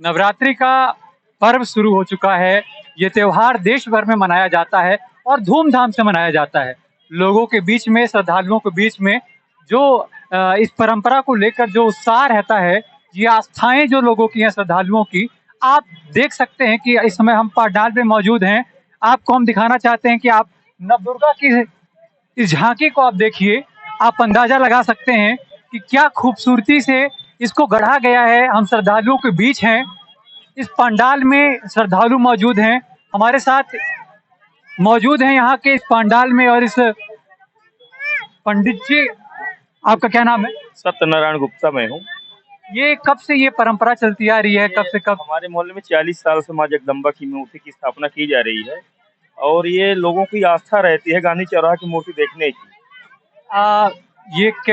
नवरात्रि का पर्व शुरू हो चुका है। ये त्योहार देश भर में मनाया जाता है और धूमधाम से मनाया जाता है। लोगों के बीच में, श्रद्धालुओं के बीच में जो इस परंपरा को लेकर जो उत्साह रहता है, ये आस्थाएं जो लोगों की हैं, श्रद्धालुओं की, आप देख सकते हैं कि इस समय हम पंडाल में मौजूद हैं। आपको हम दिखाना चाहते हैं कि आप नवदुर्गा की इस झांकी को आप देखिए। आप अंदाजा लगा सकते हैं कि क्या खूबसूरती से इसको गढ़ा गया है। हम श्रद्धालुओं के बीच हैं, इस पंडाल में श्रद्धालु मौजूद हैं, हमारे साथ मौजूद हैं यहाँ के इस पंडाल में। और इस पंडित जी, आपका क्या नाम है? सत्यनारायण गुप्ता मैं हूँ। ये कब से ये परंपरा चलती आ रही है, कब से कब? हमारे मोहल्ले में 40 साल से माँ जगदम्बा की मूर्ति की स्थापना की जा रही है और ये लोगों की आस्था रहती है गांधी चौराहा की मूर्ति देखने की।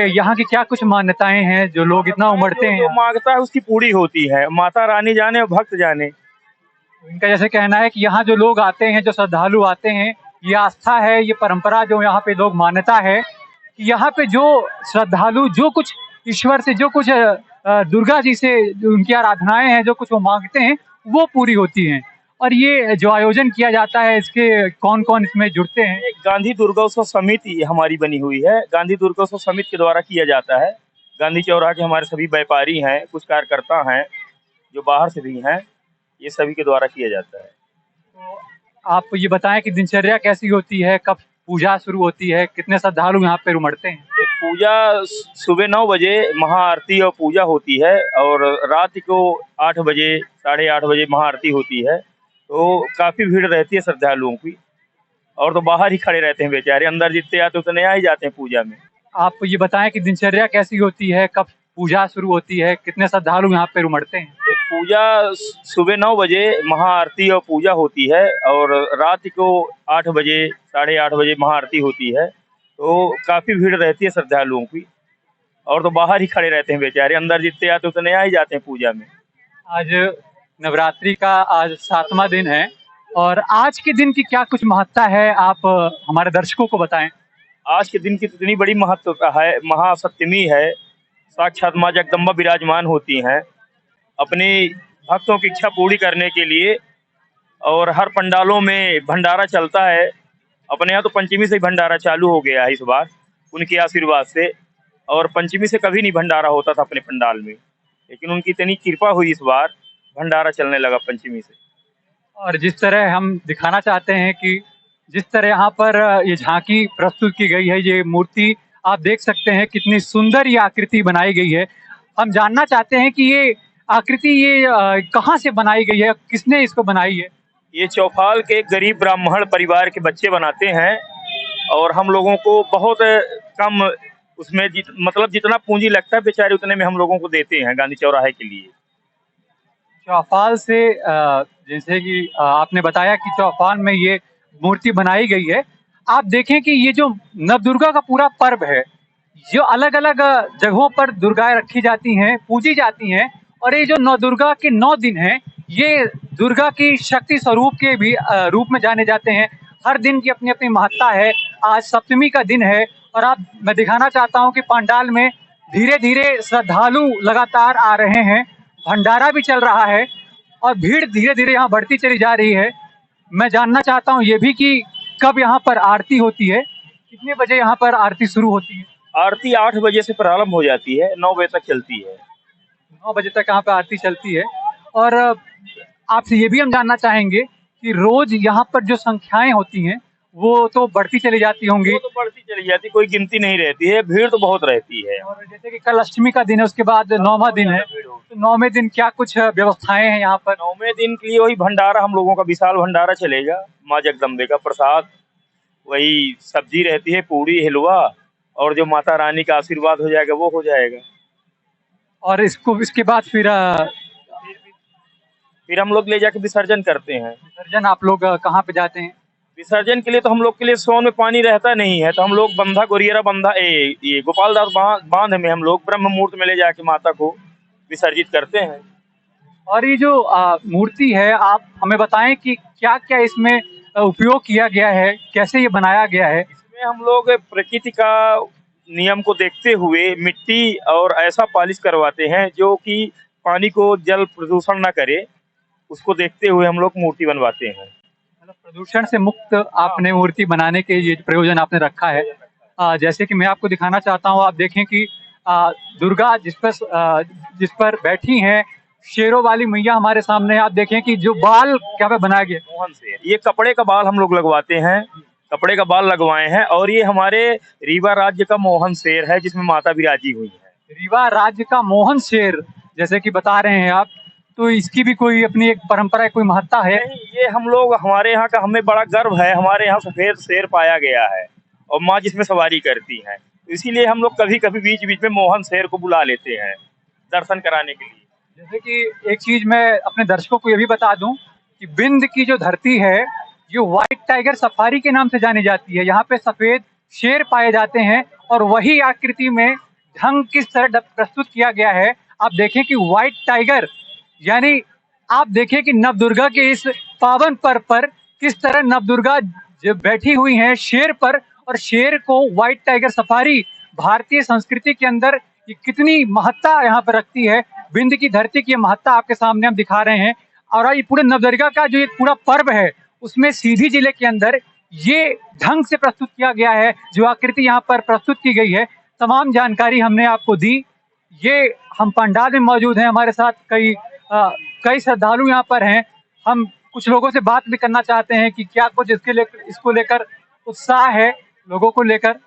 यहाँ की क्या कुछ मान्यताएं हैं जो लोग इतना उमड़ते हैं? जो मांगता है उसकी पूरी होती है, माता रानी जाने और भक्त जाने। इनका जैसे कहना है कि यहाँ जो लोग आते हैं, जो श्रद्धालु आते हैं, ये आस्था है, ये परंपरा जो यहाँ पे लोग मान्यता है कि यहाँ पे जो श्रद्धालु जो कुछ ईश्वर से, जो कुछ दुर्गा जी से उनकी आराधनाएं हैं, जो कुछ वो मांगते हैं वो पूरी होती हैं। और ये जो आयोजन किया जाता है, इसके कौन कौन इसमें जुड़ते हैं? गांधी दुर्गोत्सव समिति हमारी बनी हुई है, गांधी दुर्गोत्सव समिति के द्वारा किया जाता है। गांधी चौराहा के हमारे सभी व्यापारी हैं, कुछ कार्यकर्ता हैं जो बाहर से भी हैं, ये सभी के द्वारा किया जाता है। तो आप ये बताएं कि दिनचर्या कैसी होती है, कब पूजा शुरू होती है, कितने श्रद्धालु यहाँ पे उमड़ते हैं? पूजा सुबह 9 बजे महाआरती और पूजा होती है और रात को 8 बजे, 8:30 बजे महाआरती होती है। तो काफ़ी भीड़ रहती है श्रद्धालुओं की, और तो बाहर ही खड़े रहते हैं बेचारे, अंदर जितने आते उतने आ ही जाते हैं पूजा में। आप ये बताएं कि दिनचर्या कैसी होती है, कब पूजा शुरू होती है, कितने श्रद्धालु यहाँ पे उमड़ते हैं? पूजा सुबह 9 बजे महाआरती और पूजा होती है और रात को 8 बजे, 8:30 बजे महाआरती होती है। तो काफ़ी भीड़ रहती है श्रद्धालुओं की, और तो बाहर ही खड़े रहते हैं बेचारे, अंदर जितने आते उतने आ ही जाते हैं पूजा में। आज नवरात्रि का आज 7वां दिन है और आज के दिन की क्या कुछ महत्ता है, आप हमारे दर्शकों को बताएं। आज के दिन की इतनी बड़ी महत्वता है, महासप्तमी है, साक्षात माँ जगदम्बा विराजमान होती हैं अपनी भक्तों की इच्छा पूरी करने के लिए। और हर पंडालों में भंडारा चलता है। अपने यहाँ तो पंचमी से ही भंडारा चालू हो गया है इस बार, उनके आशीर्वाद से। और पंचमी से कभी नहीं भंडारा होता था अपने पंडाल में, लेकिन उनकी इतनी कृपा हुई, इस बार भंडारा चलने लगा पंचमी से। और जिस तरह हम दिखाना चाहते हैं कि जिस तरह यहाँ पर ये झांकी प्रस्तुत की गई है, ये मूर्ति आप देख सकते हैं कितनी सुंदर ये आकृति बनाई गई है। हम जानना चाहते हैं कि ये आकृति ये कहाँ से बनाई गई है, किसने इसको बनाई है? ये चौपाल के गरीब ब्राह्मण परिवार के बच्चे बनाते हैं और हम लोगों को बहुत कम उसमें मतलब जितना पूंजी लगता है बेचारे उतने में हम लोगों को देते हैं गांधी चौराहे के लिए। चौपाल से जैसे कि आपने बताया कि चौपाल में ये मूर्ति बनाई गई है। आप देखें कि ये जो नवदुर्गा का पूरा पर्व है, जो अलग अलग जगहों पर दुर्गाएं रखी जाती हैं, पूजी जाती हैं, और ये जो नवदुर्गा के 9 दिन हैं, ये दुर्गा की शक्ति स्वरूप के भी रूप में जाने जाते हैं। हर दिन की अपनी अपनी महत्ता है। आज सप्तमी का दिन है और मैं दिखाना चाहता हूँ कि पंडाल में धीरे धीरे श्रद्धालु लगातार आ रहे हैं, भंडारा भी चल रहा है और भीड़ धीरे धीरे यहाँ बढ़ती चली जा रही है। मैं जानना चाहता हूँ ये भी कि कब यहाँ पर आरती होती है, कितने बजे यहाँ पर आरती शुरू होती है? आरती 8 बजे से प्रारंभ हो जाती है, 9 बजे तक चलती है। 9 बजे तक यहाँ पे आरती चलती है। और आपसे ये भी हम जानना चाहेंगे कि रोज यहाँ पर जो संख्याएं होती हैं वो तो बढ़ती चली जाती होंगी? वो तो बढ़ती चली जाती, कोई गिनती नहीं रहती है, भीड़ तो बहुत रहती है। और जैसे कि कल अष्टमी का दिन है, उसके बाद 9वां दिन है, तो 9वें दिन क्या कुछ व्यवस्थाएं हैं यहाँ पर? 9वें दिन के लिए वही भंडारा, हम लोगों का विशाल भंडारा चलेगा, माँ जगदम्बे का प्रसाद, वही सब्जी रहती है, पूरी हलवा, और जो माता रानी का आशीर्वाद हो जाएगा वो हो जाएगा। और इसके बाद फिर हम लोग ले जाके विसर्जन करते हैं। विसर्जन आप लोग कहाँ पे जाते हैं? विसर्जन के लिए तो हम लोग के लिए सोन में पानी रहता नहीं है, तो हम लोग बंधा गोरियरा बंधा ये गोपालदास बांध में हम लोग ब्रह्म मुहूर्त में ले जाके माता को विसर्जित करते हैं। और ये जो मूर्ति है, आप हमें बताएं कि क्या क्या इसमें उपयोग किया गया है, कैसे ये बनाया गया है? इसमें हम लोग प्रकृति का नियम को देखते हुए मिट्टी और ऐसा पॉलिश करवाते हैं जो कि पानी को जल प्रदूषण ना करे, उसको देखते हुए हम लोग मूर्ति बनवाते हैं। मतलब प्रदूषण से मुक्त आपने मूर्ति बनाने के ये प्रयोजन आपने रखा है। जैसे कि मैं आपको दिखाना चाहता हूँ, आप देखें कि दुर्गा जिस पर बैठी हैं, शेरों वाली मैया हमारे सामने है। आप देखें कि जो बाल क्या पे बनाया गया, मोहन से ये कपड़े का बाल हम लोग लगवाते हैं, कपड़े का बाल लगवाए हैं। और ये हमारे रीवा राज्य का मोहन शेर है जिसमें माता विराजी हुई है। रीवा राज्य का मोहन शेर जैसे कि बता रहे हैं आप, तो इसकी भी कोई अपनी एक परंपरा, कोई महत्ता है? ये हम लोग, हमारे यहाँ का, हमें बड़ा गर्व है, हमारे यहाँ सफेद शेर पाया गया है और माँ जिसमें सवारी करती है, इसीलिए हम लोग कभी कभी बीच बीच में मोहन शेर को बुला लेते हैं दर्शन कराने के लिए। जैसे कि एक चीज मैं अपने दर्शकों को ये भी बता दूं कि बिंद की जो धरती है ये व्हाइट टाइगर सफारी के नाम से जानी जाती है। यहाँ पे सफेद शेर पाए जाते हैं और वही आकृति में ढंग किस तरह प्रस्तुत किया गया है। आप देखें कि व्हाइट टाइगर, यानी आप देखें कि नवदुर्गा के इस पावन पर्व पर किस तरह नवदुर्गा जो बैठी हुई हैं शेर पर, और शेर को व्हाइट टाइगर सफारी भारतीय संस्कृति के अंदर ये कितनी महत्ता यहाँ पर रखती है। बिंद की धरती की महत्ता आपके सामने हम दिखा रहे हैं। और ये पूरे नवदुर्गा का जो एक पूरा पर्व है उसमें सीधी जिले के अंदर ये ढंग से प्रस्तुत किया गया है, जो आकृति यहाँ पर प्रस्तुत की गई है। तमाम जानकारी हमने आपको दी। ये हम पंडाल में मौजूद हैं, हमारे साथ कई श्रद्धालु यहाँ पर हैं। हम कुछ लोगों से बात भी करना चाहते हैं कि क्या कुछ इसको लेकर उत्साह है लोगों को लेकर।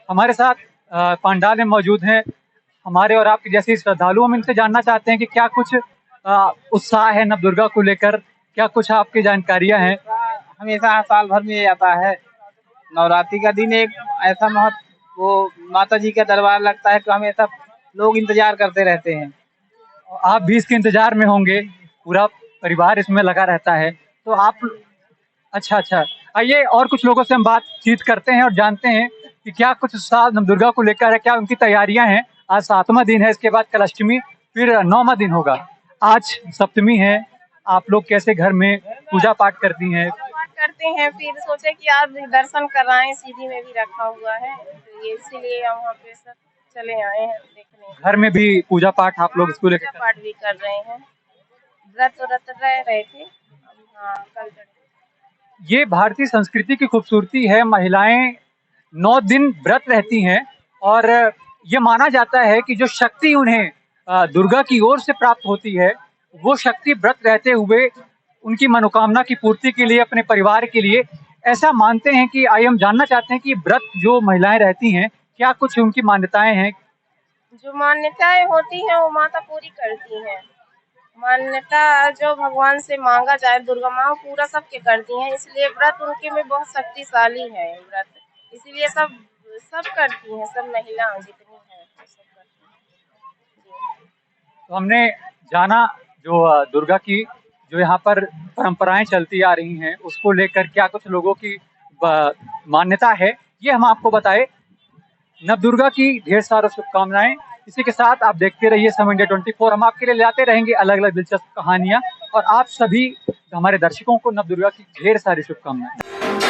हमारे साथ पंडाल में मौजूद हैं हमारे और आपके जैसे श्रद्धालु। हम इनसे जानना चाहते हैं कि क्या कुछ उत्साह है नवदुर्गा को लेकर, क्या कुछ आपकी जानकारियां हैं? हमेशा साल भर में आता है। नवरात्रि का दिन एक ऐसा महत्व, वो माता जी का दरबार लगता है तो हमेशा लोग इंतजार करते रहते हैं। आप भी इसके इंतजार में होंगे, पूरा परिवार इसमें लगा रहता है तो आप। अच्छा, आइए और कुछ लोगों से हम बातचीत करते हैं और जानते हैं कि क्या कुछ उत्साह नवदुर्गा को लेकर है, क्या उनकी तैयारियां हैं। आज 7वां दिन है, इसके बाद कल अष्टमी, फिर 9वां दिन होगा, आज सप्तमी है। आप लोग कैसे घर में पूजा पाठ करती हैं? करते हैं, फिर सोचे कि आप दर्शन कराएं, सीधी में भी रखा हुआ है तो ये इसीलिए हम वहाँ पे सब चले आए हैं देखने। घर में भी पूजा पाठ आप लोग इसको लेकर? पूजा पाठ भी कर रहे हैं, व्रत रह रहे थे। हाँ, कल ये भारतीय संस्कृति की खूबसूरती है। महिलाएं 9 दिन व्रत रहती हैं और ये माना जाता है कि जो शक्ति उन्हें दुर्गा की ओर से प्राप्त होती है, वो शक्ति व्रत रहते हुए उनकी मनोकामना की पूर्ति के लिए, अपने परिवार के लिए, ऐसा मानते हैं कि आइए हम जानना चाहते हैं कि व्रत जो महिलाएं रहती हैं, क्या कुछ उनकी मान्यताएं हैं? जो मान्यताएं होती हैं वो माता पूरी करती हैं। मान्यता जो भगवान से मांगा जाए, दुर्गा माँ पूरा सबके करती हैं, इसलिए व्रत उनके में बहुत शक्तिशाली है व्रत, इसीलिए सब करती हैं, सब महिला जितनी हैं सब करती हैं। तो हमने जाना जो दुर्गा की जो यहाँ पर परंपराएं चलती आ रही हैं उसको लेकर क्या कुछ लोगों की मान्यता है, ये हम आपको बताए। नवदुर्गा की ढेर सारी शुभकामनाएं। इसी के साथ आप देखते रहिए समय इंडिया 24। हम आपके लिए लाते रहेंगे अलग अलग दिलचस्प कहानियां, और आप सभी हमारे दर्शकों को नवदुर्गा की ढेर सारी शुभकामनाएं।